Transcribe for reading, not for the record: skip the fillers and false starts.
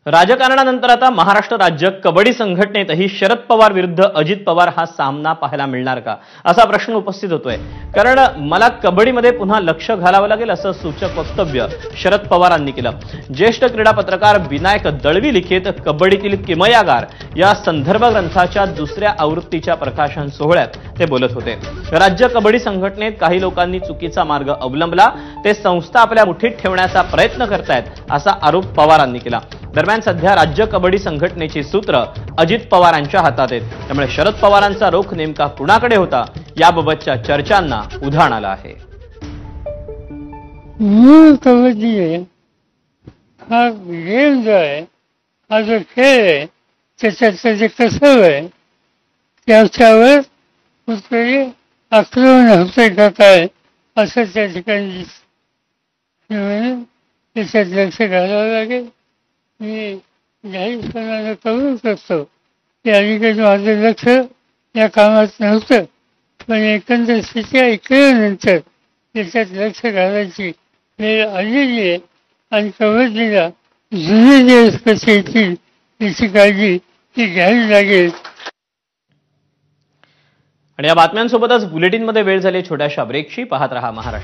राजकारणानंतर आता महाराष्ट्र राज्य कबड्डी संघटनेतही शरद पवार विरुद्ध अजित पवार हा सामना पाहायला मिळणार का असा प्रश्न उपस्थित होतोय। कारण मला कबड्डीमध्ये पुन्हा लक्ष घालावं लागेल असं सूचक वक्तव्य शरद पवारांनी केलं। ज्येष्ठ क्रीडा पत्रकार विनायक दळवी लिखित कबड्डीतील किमयागार या संदर्भ ग्रंथाच्या दुसऱ्या आवृत्तीच्या प्रकाशन सोहळ्यात ते बोलत होते। राज्य कबड्डी संघटनेत काही लोकांनी चुकीचा मार्ग अवलंबला, ते संस्था आपल्या मुठीत ठेवण्याचा प्रयत्न करतायत असा आरोप पवारांनी केला। दरम्यान सध्या राज्य कबड्डी संघटनेची सूत्र अजित पवारांच्या हातात आहेत, त्यामुळे शरद पवारांचा रोख नेमका कुणाकडे होता याबाबतच्या चर्चांना उधाण आलं आहे। कबड्डी हा गेम जो आहे, हा जो खेळ आहे, त्याच्यातलं जे कसं आहे त्याच्यावर कुठेतरी आक्रमण होतंय का काय असं त्या ठिकाणी त्याच्यात लक्ष घालावं लागेल। मी जाहीरपणानं कबूल करतो की अलीकडे माझं लक्ष या कामात नव्हतं, पण एकंदर स्थिती ऐकल्यानंतर त्याच्यात लक्ष घालायची वेळ आलेली आहे आणि कबड्डीला जुने दिवस कसे येतील याची काळजी ती घ्यावी लागेल। आणि या बातम्यांसोबतच बुलेटिनमध्ये वेळ झाली छोट्याशा ब्रेकची। पाहत रहा महाराष्ट्र।